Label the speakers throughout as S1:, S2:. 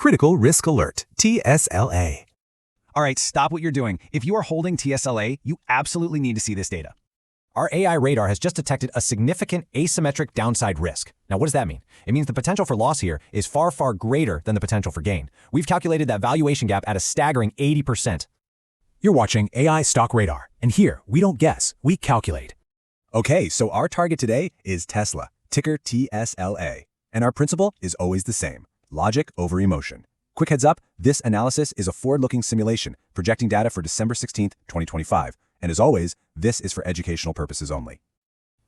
S1: Critical Risk Alert, TSLA.
S2: All right, stop what you're doing. If you are holding TSLA, you absolutely need to see this data. Our AI radar has just detected a significant asymmetric downside risk. Now, what does that mean? It means the potential for loss here is far, far greater than the potential for gain. We've calculated that valuation gap at a staggering 80%.
S1: You're watching AI Stock Radar, and here, we don't guess, we calculate.
S3: Okay, so our target today is Tesla, ticker TSLA. And our principle is always the same, logic over emotion. Quick heads up, this analysis is a forward-looking simulation, projecting data for December 16th, 2025. And as always, this is for educational purposes only.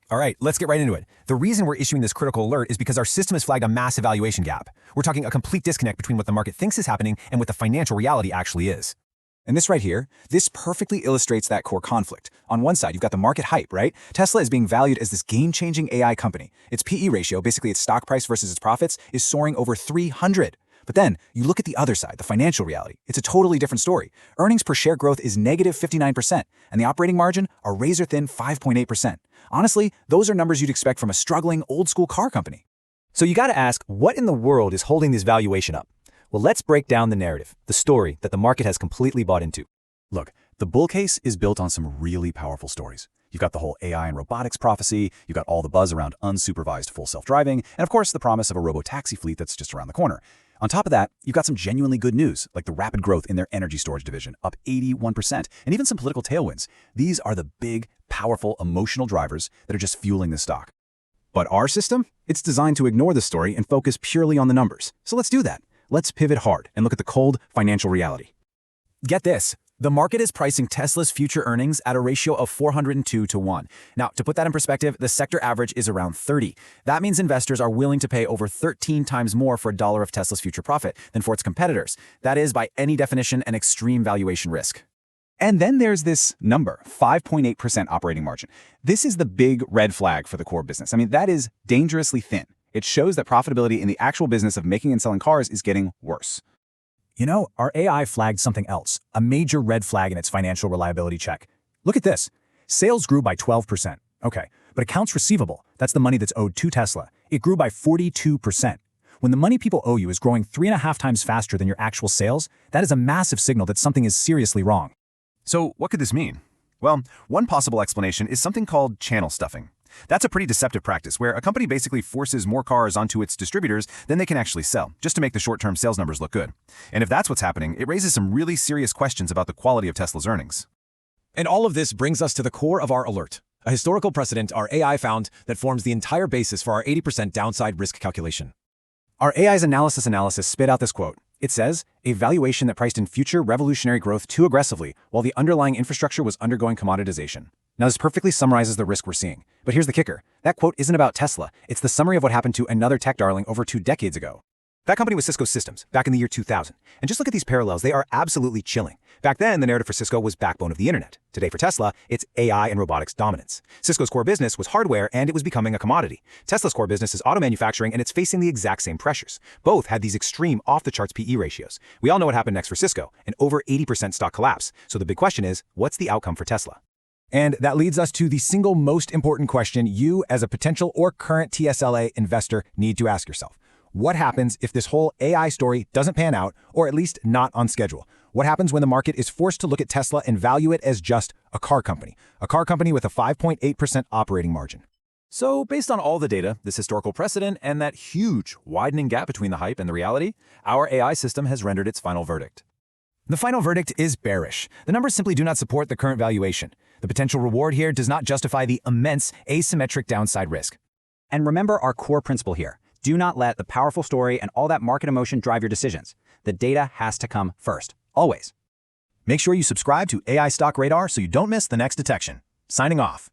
S2: All right, let's get right into it. The reason we're issuing this critical alert is because our system has flagged a massive valuation gap. We're talking a complete disconnect between what the market thinks is happening and what the financial reality actually is.
S4: And this right here, this perfectly illustrates that core conflict. On one side, you've got the market hype, right? Tesla is being valued as this game-changing AI company. Its PE ratio, basically its stock price versus its profits, is soaring over 300. But then, you look at the other side, the financial reality. It's a totally different story. Earnings per share growth is negative 59%, and the operating margin, a razor-thin 5.8%. Honestly, those are numbers you'd expect from a struggling, old-school car company.
S5: So you gotta ask, what in the world is holding this valuation up? Well, let's break down the narrative, the story that the market has completely bought into.
S3: Look, the bull case is built on some really powerful stories. You've got the whole AI and robotics prophecy, you've got all the buzz around unsupervised full self-driving, and of course the promise of a robotaxi fleet that's just around the corner. On top of that, you've got some genuinely good news, like the rapid growth in their energy storage division, up 81%, and even some political tailwinds. These are the big, powerful, emotional drivers that are just fueling this stock. But our system? It's designed to ignore the story and focus purely on the numbers. So let's do that. Let's pivot hard and look at the cold financial reality.
S2: Get this. The market is pricing Tesla's future earnings at a ratio of 402 to 1. Now, to put that in perspective, the sector average is around 30. That means investors are willing to pay over 13 times more for a dollar of Tesla's future profit than for its competitors. That is, by any definition, an extreme valuation risk.
S4: And then there's this number, 5.8% operating margin. This is the big red flag for the core business. I mean, that is dangerously thin. It shows that profitability in the actual business of making and selling cars is getting worse.
S2: You know, our AI flagged something else, a major red flag in its financial reliability check. Look at this. Sales grew by 12%. Okay, but accounts receivable, that's the money that's owed to Tesla, it grew by 42%. When the money people owe you is growing 3.5 times faster than your actual sales, that is a massive signal that something is seriously wrong.
S6: So what could this mean? Well, one possible explanation is something called channel stuffing. That's a pretty deceptive practice where a company basically forces more cars onto its distributors than they can actually sell, just to make the short-term sales numbers look good. And if that's what's happening, it raises some really serious questions about the quality of Tesla's earnings.
S2: And all of this brings us to the core of our alert, a historical precedent our AI found that forms the entire basis for our 80% downside risk calculation.
S4: Our AI's analysis spit out this quote. It says, a valuation that priced in future revolutionary growth too aggressively while the underlying infrastructure was undergoing commoditization. Now, this perfectly summarizes the risk we're seeing. But here's the kicker. That quote isn't about Tesla. It's the summary of what happened to another tech darling over 2 decades ago. That company was Cisco Systems, back in the year 2000. And just look at these parallels. They are absolutely chilling. Back then, the narrative for Cisco was backbone of the internet. Today for Tesla, it's AI and robotics dominance. Cisco's core business was hardware, and it was becoming a commodity. Tesla's core business is auto manufacturing, and it's facing the exact same pressures. Both had these extreme off-the-charts PE ratios. We all know what happened next for Cisco, an over 80% stock collapse. So the big question is, what's the outcome for Tesla?
S2: And that leads us to the single most important question you, as a potential or current TSLA investor, need to ask yourself. What happens if this whole AI story doesn't pan out, or at least not on schedule? What happens when the market is forced to look at Tesla and value it as just a car company with a 5.8% operating margin? So based on all the data, this historical precedent, and that huge widening gap between the hype and the reality, our AI system has rendered its final verdict. The final verdict is bearish. The numbers simply do not support the current valuation. The potential reward here does not justify the immense asymmetric downside risk.
S5: And remember our core principle here. Do not let the powerful story and all that market emotion drive your decisions. The data has to come first, always.
S2: Make sure you subscribe to AI Stock Radar so you don't miss the next detection. Signing off.